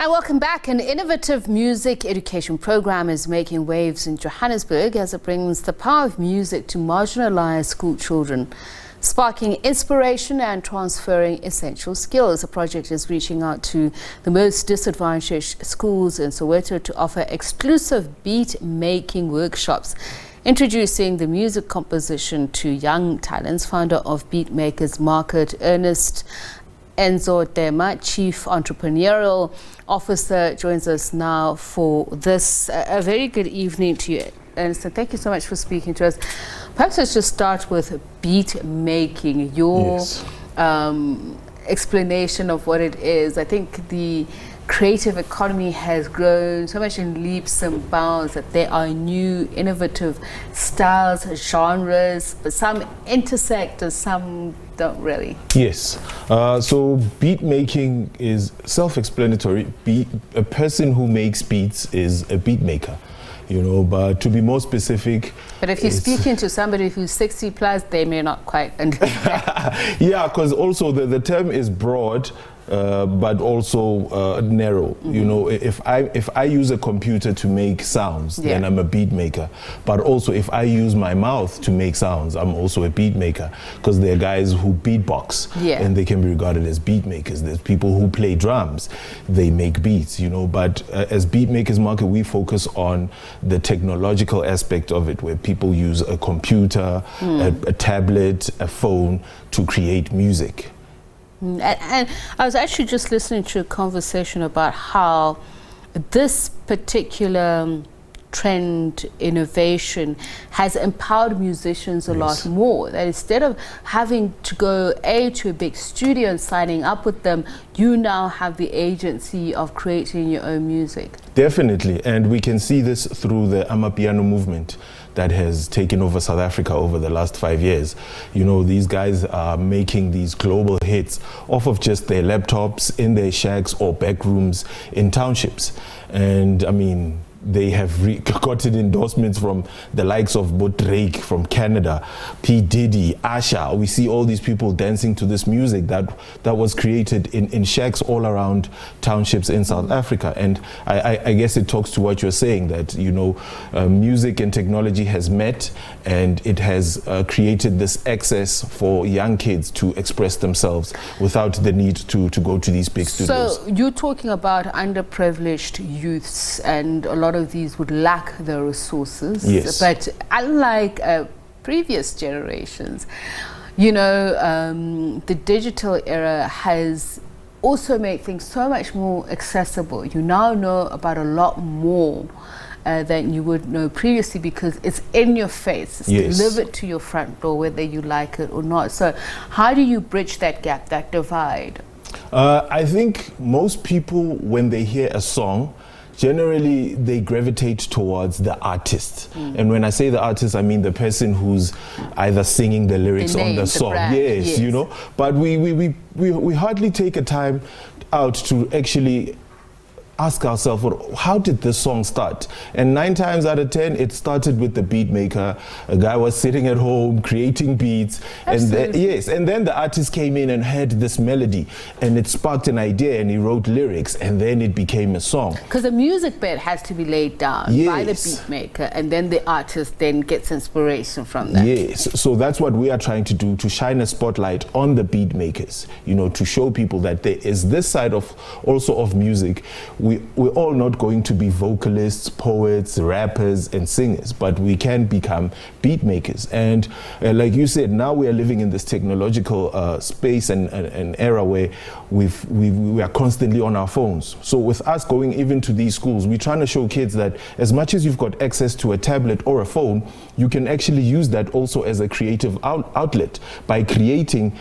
And welcome back. An innovative music education program is making waves in Johannesburg as it brings the power of music to marginalized school children, sparking inspiration and transferring essential skills. The project is reaching out to the most disadvantaged schools in Soweto to offer exclusive beat-making workshops. Introducing the music composition to young talents, founder of Beat Makers Market Ernest, Enzo Tema, Chief Entrepreneurial Officer, joins us now for this. A very good evening to you, Ernest. Thank you so much for speaking to us. Perhaps let's just start with beat making, your explanation of what it is. I think the creative economy has grown so much in leaps and bounds that there are new innovative styles, genres, but some intersect and some don't really. Yes. So beat making is self-explanatory. A person who makes beats is a beat maker, you know, but to be more specific. But if you're speaking to somebody who's 60 plus, they may not quite understand. Yeah, because also the term is broad. But also narrow. You know, if I use a computer to make sounds, then I'm a beat maker. But also if I use my mouth to make sounds, I'm also a beat maker, because there are guys who beatbox and they can be regarded as beat makers. There's people who play drums, they make beats, you know. But as Beat Makers Market, we focus on the technological aspect of it, where people use a computer, a tablet, a phone to create music. And I was actually just listening to a conversation about how this particular trend, innovation, has empowered musicians a lot more. That instead of having to go to a big studio and signing up with them, you now have the agency of creating your own music. Definitely, and we can see this through the Amap movement that has taken over South Africa over the last 5 years. You know, these guys are making these global hits off of just their laptops in their shacks or back rooms in townships. And I mean, they have gotten endorsements from the likes of Drake from Canada, P. Diddy, Asha. We see all these people dancing to this music that was created in shacks all around townships in South Africa. And I guess it talks to what you're saying, that, you know, music and technology has met, and it has created this access for young kids to express themselves without the need to go to these big studios. So you're talking about underprivileged youths, and a lot of these would lack the resources. Yes. But unlike previous generations, you know, the digital era has also made things so much more accessible. You now know about a lot more than you would know previously, because it's in your face. It's delivered to your front door, whether you like it or not. So how do you bridge that gap, that divide? I think most people, when they hear a song, generally they gravitate towards the artist. And when I say the artist, I mean the person who's either singing the lyrics on the song. Yes, you know. But we hardly take a time out to actually ask ourselves, well, how did this song start? And 9 times out of 10, it started with the beat maker. A guy was sitting at home creating beats. Absolutely. And then the artist came in and heard this melody, and it sparked an idea, and he wrote lyrics, and then it became a song. Because the music bed has to be laid down by the beat maker, and then the artist then gets inspiration from that. Yes, so that's what we are trying to do, to shine a spotlight on the beat makers, you know, to show people that there is this side of also of music. We're all not going to be vocalists, poets, rappers, and singers, but we can become beat makers. And like you said, now we are living in this technological space and era where we are constantly on our phones. So with us going even to these schools, we're trying to show kids that as much as you've got access to a tablet or a phone, you can actually use that also as a creative outlet by creating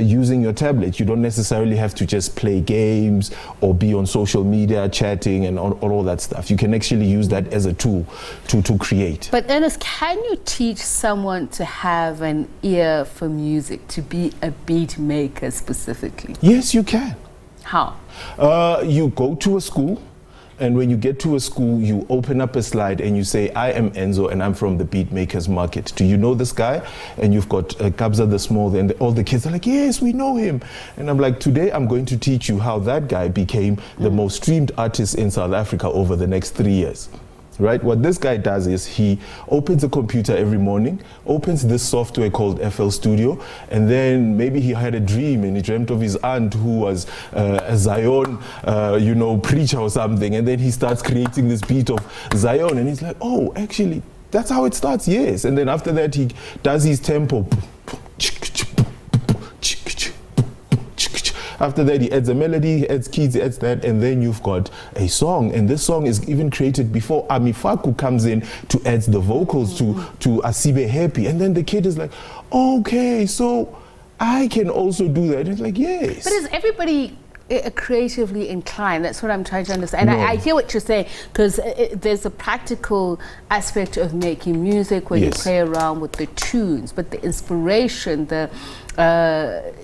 using your tablet. You don't necessarily have to just play games or be on social media chatting and all that stuff. You can actually use that as a tool to create. But Ernest, can you teach someone to have an ear for music, to be a beat maker specifically? Yes, you can. How? You go to a school And when you get to a school, you open up a slide and you say, I am Enzo and I'm from the Beat Makers Market. Do you know this guy? And you've got Kabza the Small, and all the kids are like, yes, we know him. And I'm like, today I'm going to teach you how that guy became the most streamed artist in South Africa over the next 3 years. Right? What this guy does is he opens a computer every morning, opens this software called FL Studio, and then maybe he had a dream and he dreamt of his aunt who was a Zion, preacher or something, and then he starts creating this beat of Zion, and he's like, oh, actually, that's how it starts, yes. And then after that, he does his tempo. After that, he adds a melody, he adds keys, he adds that, and then you've got a song. And this song is even created before Amifaku comes in to add the vocals to Asibe Happy. And then the kid is like, okay, so I can also do that. And it's like, yes. But is everybody creatively inclined? That's what I'm trying to understand. And I hear what you're saying, because there's a practical aspect of making music where you play around with the tunes, but the inspiration, the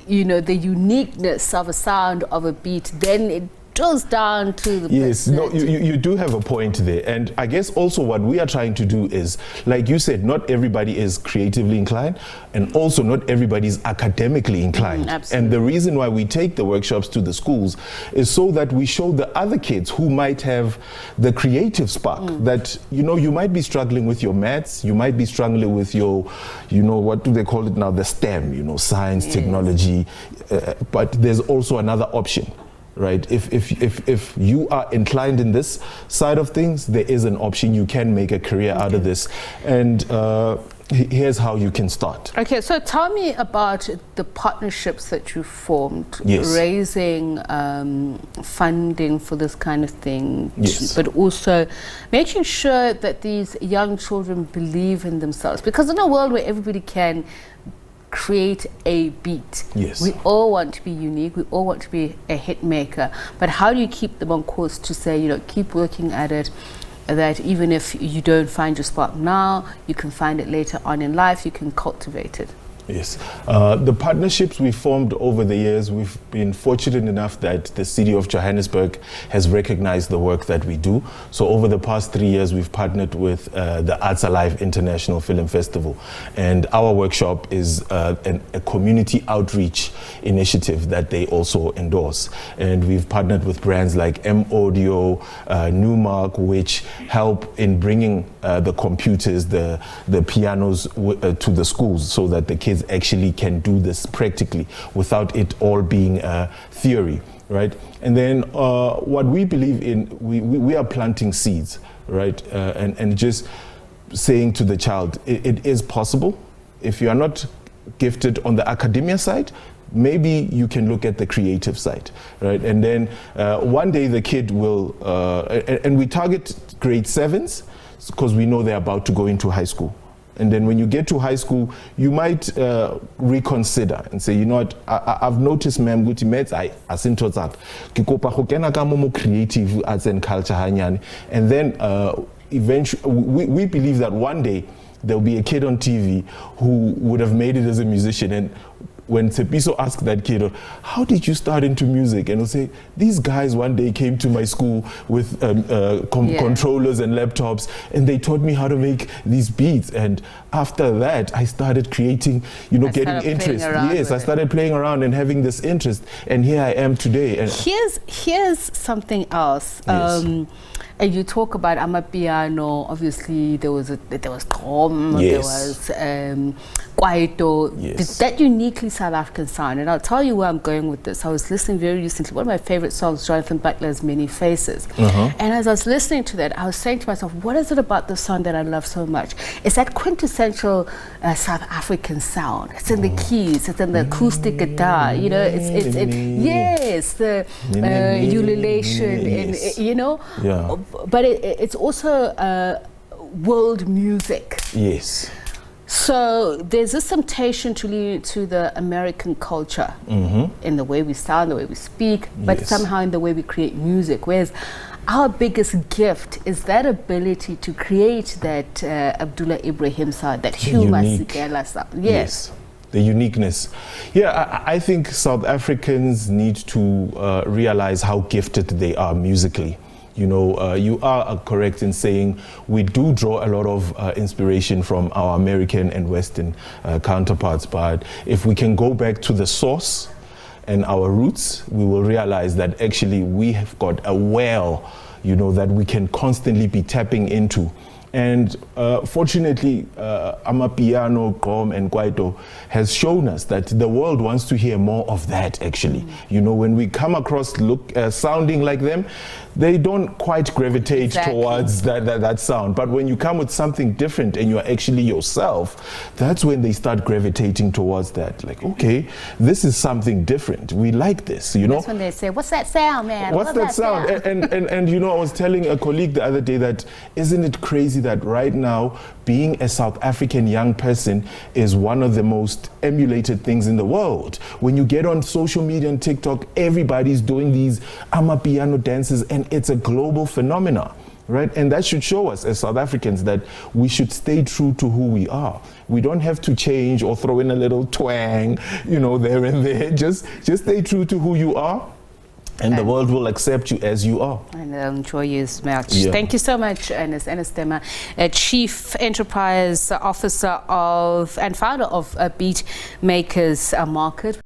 uniqueness of a sound of a beat, then it drills down to the yes, no, you do have a point there. And I guess also what we are trying to do is, like you said, not everybody is creatively inclined, and also not everybody is academically inclined. And the reason why we take the workshops to the schools is so that we show the other kids who might have the creative spark that, you might be struggling with your maths, you might be struggling with your, what do they call it now, the STEM, science, technology, but there's also another option. Right? If you are inclined in this side of things, there is an option. You can make a career out of this. And here's how you can start. Okay, so tell me about the partnerships that you formed, raising funding for this kind of thing, but also making sure that these young children believe in themselves. Because in a world where everybody can create a beat. We all want to be unique, we all want to be a hit maker, but how do you keep them on course to say, keep working at it, that even if you don't find your spot now, you can find it later on in life, you can cultivate it? Yes. The partnerships we formed over the years, we've been fortunate enough that the city of Johannesburg has recognized the work that we do. So over the past 3 years, we've partnered with the Arts Alive International Film Festival. And our workshop is a community outreach initiative that they also endorse. And we've partnered with brands like M Audio, Newmark, which help in bringing the computers, the pianos to the schools so that the kids actually can do this practically without it all being theory, right? And then what we believe in, we are planting seeds, right? And just saying to the child, it is possible. If you are not gifted on the academia side, maybe you can look at the creative side, right? And then one day the kid will, and we target grade 7s because we know they're about to go into high school. And then when you get to high school, you might reconsider and say, you know what, I've noticed, ma'am, guti maths, I asinto that. Kikopa hokena kamo mo creative arts and culture hanyani. And then eventually, we believe that one day there'll be a kid on TV who would have made it as a musician. And when Tsepiso asked that kid, how did you start into music? And he'll say, these guys one day came to my school with controllers and laptops, and they taught me how to make these beats. And after that, I started creating, getting interest. Yes, I started playing around and having this interest. And here I am today. And here's something else. And you talk about Amapiano. Obviously, there was Tom, there was Kwaito. That uniquely South African sound. And I'll tell you where I'm going with this. I was listening very recently. One of my favorite songs, Jonathan Butler's Many Faces. And as I was listening to that, I was saying to myself, what is it about the song that I love so much? It's that quintessential South African sound. It's in the keys. It's in the acoustic guitar. It's the ululation. But it's also world music. Yes. So there's this temptation to lean to the American culture in the way we sound, the way we speak, but somehow in the way we create music. Whereas our biggest gift is that ability to create that Abdullah Ibrahim sound, that Huma Sikela sound. Yes. The uniqueness. Yeah, I think South Africans need to realize how gifted they are musically. You know, you are correct in saying we do draw a lot of inspiration from our American and Western counterparts, but if we can go back to the source and our roots, we will realize that actually we have got a well, you know, that we can constantly be tapping into. And fortunately, Amapiano, Gqom, and Kwaito has shown us that the world wants to hear more of that, actually. You know, when we come across sounding like them, they don't quite gravitate towards that sound. But when you come with something different and you're actually yourself, that's when they start gravitating towards that. Like, okay, this is something different. We like this, you know? That's when they say, what's that sound, man? What's that sound? And you know, I was telling a colleague the other day that isn't it crazy that right now being a South African young person is one of the most emulated things in the world. When you get on social media and TikTok, everybody's doing these Amapiano dances and it's a global phenomenon, right? And that should show us as South Africans that we should stay true to who we are. We don't have to change or throw in a little twang, you know, there and there. Just stay true to who you are. And the world will accept you as you are. And enjoy you as much. Yeah. Thank you so much, Ernest Tema, Chief Enterprise Officer and founder of Beat Makers Market.